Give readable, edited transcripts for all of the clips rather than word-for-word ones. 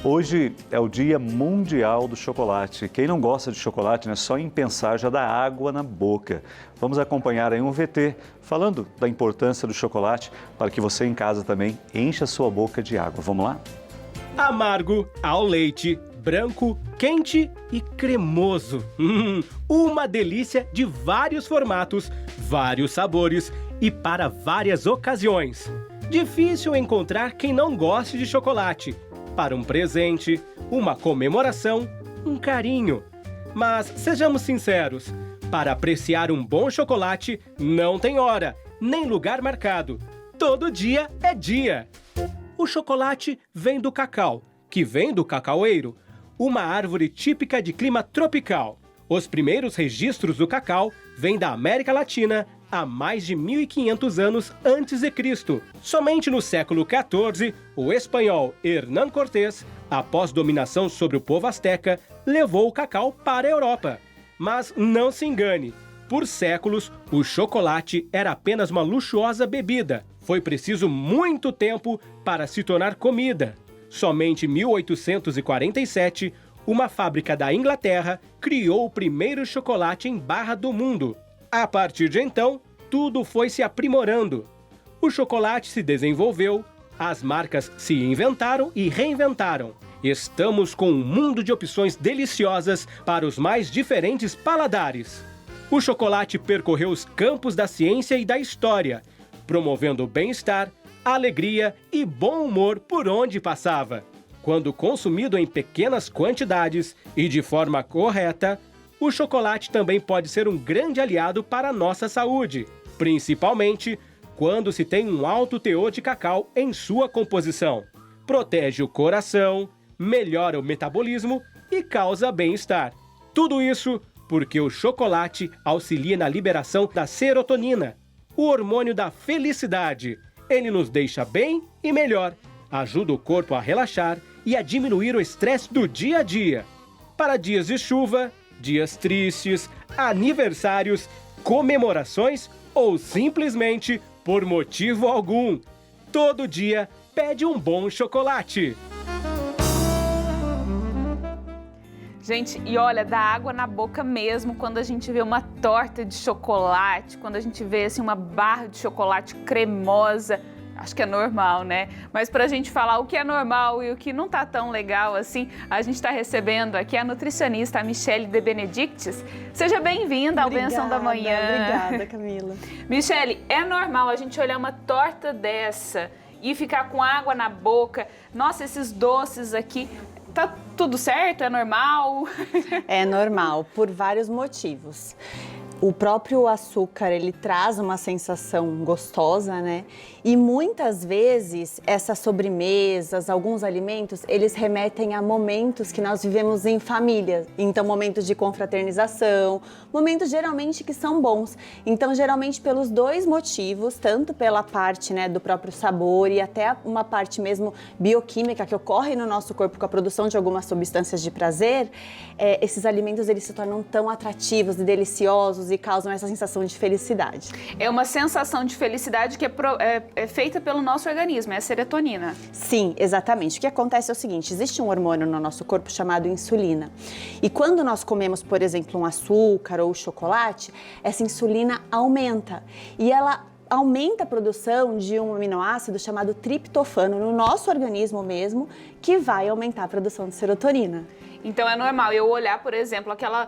Hoje é o Dia Mundial do Chocolate. Quem não gosta de chocolate, né, só em pensar já dá água na boca. Vamos acompanhar aí um VT falando da importância do chocolate para que você em casa também encha a sua boca de água. Vamos lá? Amargo ao leite, branco, quente e cremoso. Uma delícia de vários formatos, vários sabores e para várias ocasiões. Difícil encontrar quem não goste de chocolate. Para um presente, uma comemoração, um carinho. Mas sejamos sinceros, para apreciar um bom chocolate não tem hora, nem lugar marcado. Todo dia é dia. O chocolate vem do cacau, que vem do cacaueiro, uma árvore típica de clima tropical. Os primeiros registros do cacau vêm da América Latina há mais de 1.500 anos antes de Cristo. Somente no século XIV, o espanhol Hernán Cortés, após dominação sobre o povo asteca, levou o cacau para a Europa. Mas não se engane, por séculos o chocolate era apenas uma luxuosa bebida. Foi preciso muito tempo para se tornar comida. Somente em 1847, uma fábrica da Inglaterra criou o primeiro chocolate em barra do mundo. A partir de então, tudo foi se aprimorando. O chocolate se desenvolveu, as marcas se inventaram e reinventaram. Estamos com um mundo de opções deliciosas para os mais diferentes paladares. O chocolate percorreu os campos da ciência e da história, promovendo bem-estar, alegria e bom humor por onde passava. Quando consumido em pequenas quantidades e de forma correta, o chocolate também pode ser um grande aliado para a nossa saúde, principalmente quando se tem um alto teor de cacau em sua composição. Protege o coração, melhora o metabolismo e causa bem-estar. Tudo isso porque o chocolate auxilia na liberação da serotonina, o hormônio da felicidade. Ele nos deixa bem e melhor, ajuda o corpo a relaxar e a diminuir o estresse do dia a dia. Para dias de chuva, dias tristes, aniversários, comemorações ou simplesmente por motivo algum, todo dia pede um bom chocolate. Gente, e olha, dá água na boca mesmo quando a gente vê uma torta de chocolate, quando a gente vê assim, uma barra de chocolate cremosa. Acho que é normal, né? Mas para a gente falar o que é normal e o que não tá tão legal assim, a gente está recebendo aqui a nutricionista, a Michele De Benedictis. Seja bem-vinda ao Benção da Manhã. Obrigada, Camila. Michele, é normal a gente olhar uma torta dessa e ficar com água na boca? Nossa, esses doces aqui, tá tudo certo? É normal? É normal, por vários motivos. O próprio açúcar, ele traz uma sensação gostosa, né? E muitas vezes essas sobremesas, alguns alimentos, eles remetem a momentos que nós vivemos em família. Então, momentos de confraternização, momentos geralmente que são bons. Então, geralmente pelos dois motivos, tanto pela parte, né, do próprio sabor e até uma parte mesmo bioquímica que ocorre no nosso corpo com a produção de algumas substâncias de prazer, esses alimentos eles se tornam tão atrativos e deliciosos e causam essa sensação de felicidade. É uma sensação de felicidade que é feita pelo nosso organismo, é a serotonina. Sim, exatamente. O que acontece é o seguinte, existe um hormônio no nosso corpo chamado insulina. E quando nós comemos, por exemplo, um açúcar ou chocolate, essa insulina aumenta. E ela aumenta a produção de um aminoácido chamado triptofano no nosso organismo mesmo, que vai aumentar a produção de serotonina. Então é normal eu olhar, por exemplo, aquela...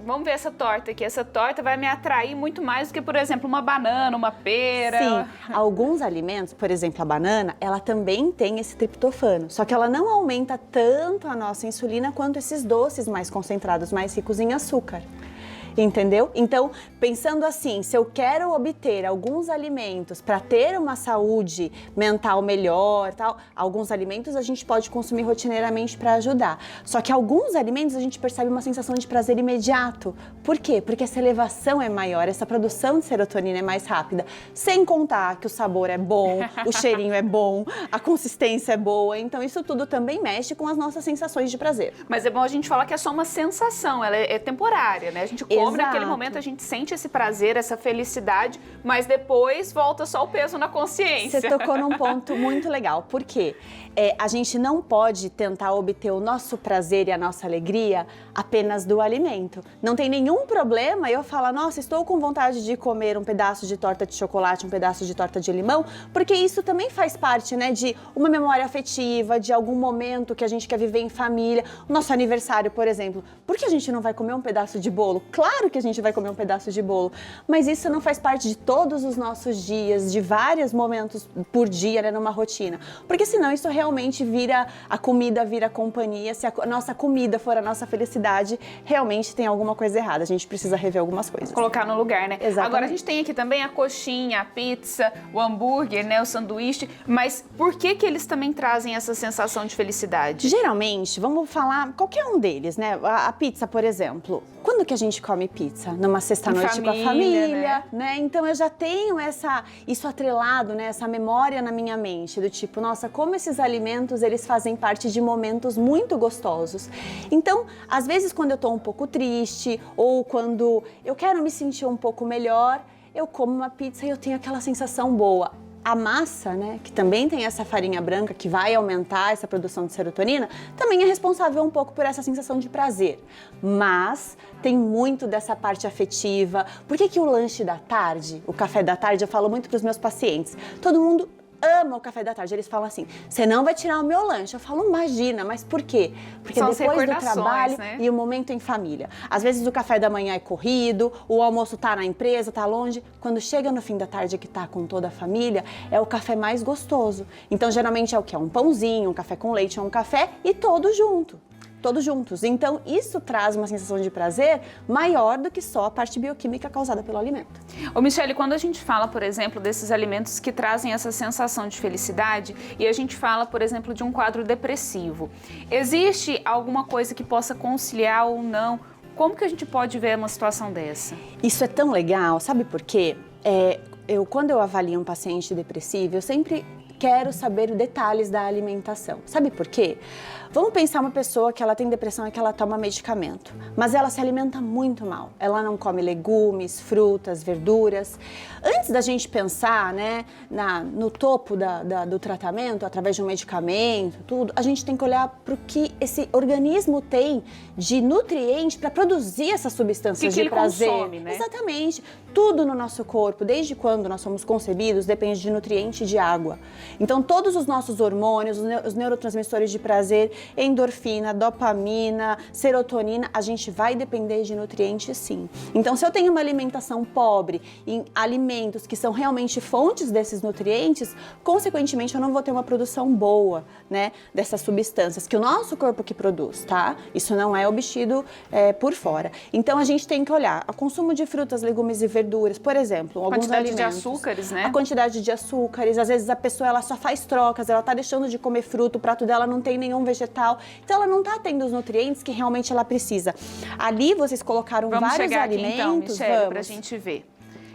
vamos ver essa torta aqui. Essa torta vai me atrair muito mais do que, por exemplo, uma banana, uma pera. Sim, alguns alimentos, por exemplo, a banana, ela também tem esse triptofano. Só que ela não aumenta tanto a nossa insulina quanto esses doces mais concentrados, mais ricos em açúcar. Entendeu? Então, pensando assim, se eu quero obter alguns alimentos para ter uma saúde mental melhor, tal, alguns alimentos a gente pode consumir rotineiramente para ajudar. Só que alguns alimentos a gente percebe uma sensação de prazer imediato. Por quê? Porque essa elevação é maior, essa produção de serotonina é mais rápida. Sem contar que o sabor é bom, o cheirinho é bom, a consistência é boa. Então, isso tudo também mexe com as nossas sensações de prazer. Mas é bom a gente falar que é só uma sensação, ela é temporária, né? A gente come naquele momento, a gente sente esse prazer, essa felicidade, mas depois volta só o peso na consciência. Você tocou num ponto muito legal. Por quê? a gente não pode tentar obter o nosso prazer e a nossa alegria apenas do alimento. Não tem nenhum problema eu falar, nossa, estou com vontade de comer um pedaço de torta de chocolate, um pedaço de torta de limão, porque isso também faz parte, né, de uma memória afetiva, de algum momento que a gente quer viver em família. O nosso aniversário, por exemplo, por que a gente não vai comer um pedaço de bolo? Claro que a gente vai comer um pedaço de bolo, mas isso não faz parte de todos os nossos dias, de vários momentos por dia, né, numa rotina. Porque senão isso realmente vira a comida, vira a companhia. Se a nossa comida for a nossa felicidade, realmente tem alguma coisa errada. A gente precisa rever algumas coisas. Colocar no lugar, né? Exatamente. Agora a gente tem aqui também a coxinha, a pizza, o hambúrguer, né, o sanduíche, mas por que eles também trazem essa sensação de felicidade? Geralmente, vamos falar qualquer um deles, né? A pizza, por exemplo. Quando que a gente come pizza? Numa sexta-noite com a família, né? Então eu já tenho isso atrelado, né? Essa memória na minha mente, do tipo, nossa, como esses alimentos, eles fazem parte de momentos muito gostosos. Então, às vezes quando eu tô um pouco triste ou quando eu quero me sentir um pouco melhor, eu como uma pizza e eu tenho aquela sensação boa. A massa, né, que também tem essa farinha branca que vai aumentar essa produção de serotonina, também é responsável um pouco por essa sensação de prazer. Mas tem muito dessa parte afetiva. Por que o lanche da tarde, o café da tarde, eu falo muito para os meus pacientes, todo mundo ama o café da tarde. Eles falam assim, você não vai tirar o meu lanche. Eu falo, imagina, mas por quê? Porque são depois do trabalho, né? E o momento em família. Às vezes o café da manhã é corrido, o almoço tá na empresa, tá longe. Quando chega no fim da tarde que tá com toda a família, é o café mais gostoso. Então, geralmente é o quê? Um pãozinho, um café com leite ou um café e todos juntos. Então, isso traz uma sensação de prazer maior do que só a parte bioquímica causada pelo alimento. Ô Michele, quando a gente fala, por exemplo, desses alimentos que trazem essa sensação de felicidade e a gente fala, por exemplo, de um quadro depressivo, existe alguma coisa que possa conciliar ou não? Como que a gente pode ver uma situação dessa? Isso é tão legal, sabe por quê? Quando eu avalio um paciente depressivo, eu sempre quero saber detalhes da alimentação. Sabe por quê? Vamos pensar uma pessoa que ela tem depressão e que ela toma medicamento, mas ela se alimenta muito mal. Ela não come legumes, frutas, verduras. Antes da gente pensar, né, no topo do tratamento, através de um medicamento, tudo, a gente tem que olhar para o que esse organismo tem de nutriente para produzir essas substâncias de prazer. Consome, né? Exatamente. Tudo no nosso corpo, desde quando nós somos concebidos, depende de nutriente e de água. Então, todos os nossos hormônios, os neurotransmissores de prazer, endorfina, dopamina, serotonina, a gente vai depender de nutrientes, sim. Então, se eu tenho uma alimentação pobre em alimentos que são realmente fontes desses nutrientes, consequentemente, eu não vou ter uma produção boa, né, dessas substâncias que o nosso corpo que produz, tá? Isso não é obtido por fora. Então, a gente tem que olhar o consumo de frutas, legumes e verduras, por exemplo, alguns alimentos. A quantidade de açúcares, né? A quantidade de açúcares, às vezes a pessoa ela só faz trocas, ela tá deixando de comer fruta, o prato dela não tem nenhum vegetal, então ela não tá tendo os nutrientes que realmente ela precisa. Ali vocês colocaram vários alimentos, aqui, então, Michele, pra gente ver.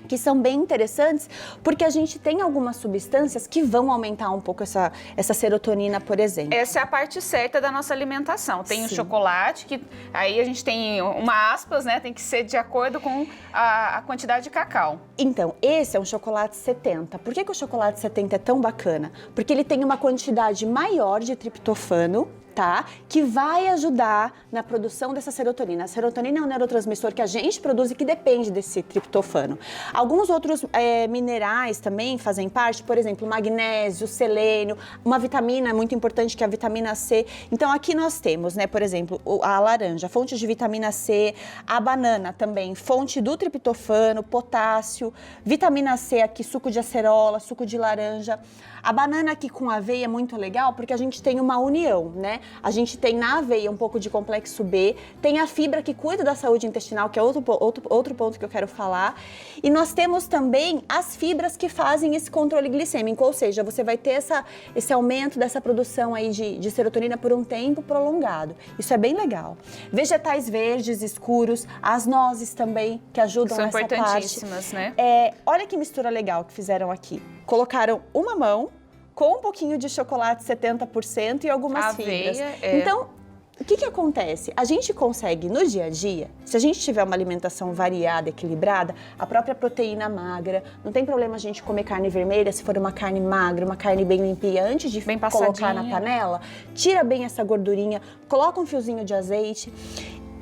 Que são bem interessantes, porque a gente tem algumas substâncias que vão aumentar um pouco essa serotonina, por exemplo. Essa é a parte certa da nossa alimentação. Tem Sim. o chocolate, que aí a gente tem uma aspas, né? Tem que ser de acordo com a quantidade de cacau. Então, esse é um chocolate 70. Por que o chocolate 70 é tão bacana? Porque ele tem uma quantidade maior de triptofano, tá? Que vai ajudar na produção dessa serotonina. A serotonina é um neurotransmissor que a gente produz e que depende desse triptofano. Alguns outros minerais também fazem parte, por exemplo, magnésio, selênio, uma vitamina muito importante que é a vitamina C. Então aqui nós temos, né, por exemplo, a laranja, fonte de vitamina C, a banana também, fonte do triptofano, potássio, vitamina C aqui, suco de acerola, suco de laranja. A banana aqui com aveia é muito legal porque a gente tem uma união, né? A gente tem na aveia um pouco de complexo B, tem a fibra que cuida da saúde intestinal, que é outro ponto que eu quero falar. E nós temos também as fibras que fazem esse controle glicêmico, ou seja, você vai ter esse aumento dessa produção aí de serotonina por um tempo prolongado. Isso é bem legal. Vegetais verdes, escuros, as nozes também, que ajudam nessa parte. São importantíssimas, né? Olha que mistura legal que fizeram aqui. Colocaram uma mão com um pouquinho de chocolate 70% e algumas aveia, fibras. Então, O que acontece? A gente consegue, no dia a dia, se a gente tiver uma alimentação variada, equilibrada, a própria proteína magra, não tem problema a gente comer carne vermelha, se for uma carne magra, uma carne bem limpinha, antes de Bem colocar na passadinha. panela, tira bem essa gordurinha, coloca um fiozinho de azeite.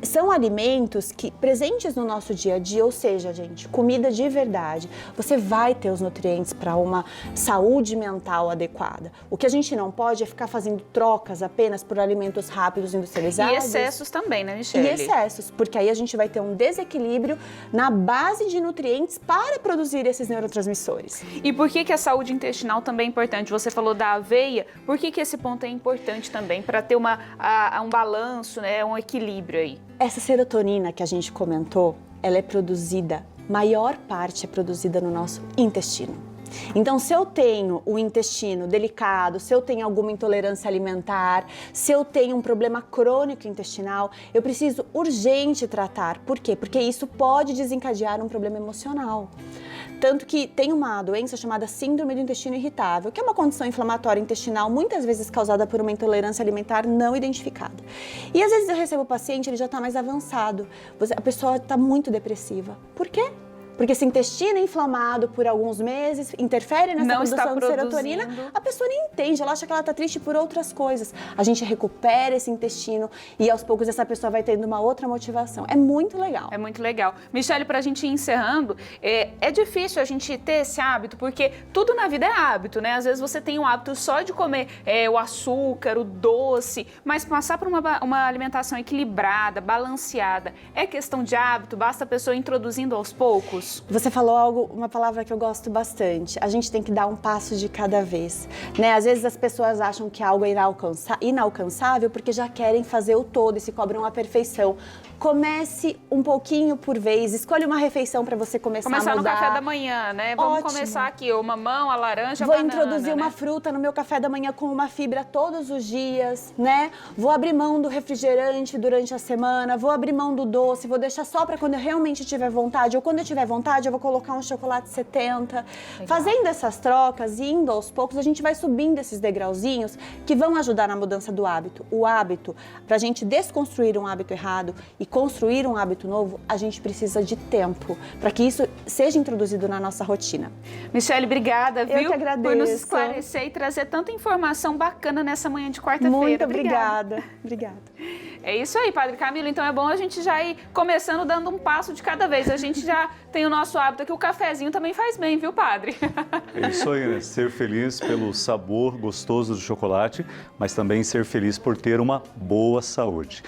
São alimentos que, presentes no nosso dia a dia, ou seja, gente, comida de verdade, você vai ter os nutrientes para uma saúde mental adequada. O que a gente não pode é ficar fazendo trocas apenas por alimentos rápidos industrializados. E excessos também, né, Michele? E excessos, porque aí a gente vai ter um desequilíbrio na base de nutrientes para produzir esses neurotransmissores. E por que a saúde intestinal também é importante? Você falou da aveia, por que esse ponto é importante também para ter um balanço, né, um equilíbrio aí? Essa serotonina que a gente comentou, ela é produzida, maior parte é produzida no nosso intestino. Então, se eu tenho o intestino delicado, se eu tenho alguma intolerância alimentar, se eu tenho um problema crônico intestinal, eu preciso urgente tratar. Por quê? Porque isso pode desencadear um problema emocional. Tanto que tem uma doença chamada síndrome do intestino irritável, que é uma condição inflamatória intestinal, muitas vezes causada por uma intolerância alimentar não identificada. E às vezes eu recebo o paciente, ele já está mais avançado, a pessoa está muito depressiva. Por quê? Porque esse intestino inflamado por alguns meses interfere nessa Não está produção de serotonina, produzindo. a pessoa nem entende, ela acha que ela está triste por outras coisas. A gente recupera esse intestino e aos poucos essa pessoa vai tendo uma outra motivação. É muito legal. É muito legal. Michele, para a gente ir encerrando, é difícil a gente ter esse hábito, porque tudo na vida é hábito, né? Às vezes você tem um hábito só de comer o açúcar, o doce, mas passar por uma alimentação equilibrada, balanceada, é questão de hábito, basta a pessoa introduzindo aos poucos. Você falou uma palavra que eu gosto bastante. A gente tem que dar um passo de cada vez, né? Às vezes as pessoas acham que algo é inalcançável porque já querem fazer o todo e se cobram a perfeição. Comece um pouquinho por vez, escolha uma refeição para você começar a mudar. No café da manhã, né? Vamos Ótimo. começar aqui, o mamão, a laranja, a Vou banana, introduzir né? uma fruta no meu café da manhã com uma fibra todos os dias, né? Vou abrir mão do refrigerante durante a semana, vou abrir mão do doce, vou deixar só para quando eu realmente tiver vontade, ou quando eu tiver vontade eu vou colocar um chocolate 70. Legal. Fazendo essas trocas e indo aos poucos, a gente vai subindo esses degrauzinhos que vão ajudar na mudança do hábito. O hábito, para a gente desconstruir um hábito errado e construir um hábito novo, a gente precisa de tempo para que isso seja introduzido na nossa rotina. Michele, obrigada, viu? que agradeço. Por nos esclarecer e trazer tanta informação bacana nessa manhã de quarta-feira. Muito obrigada. Obrigada. É isso aí, Padre Camilo. Então é bom a gente já ir começando dando um passo de cada vez. A gente já tem o nosso hábito aqui, o cafezinho também faz bem, viu, Padre? É isso aí, né? Ser feliz pelo sabor gostoso do chocolate, mas também ser feliz por ter uma boa saúde.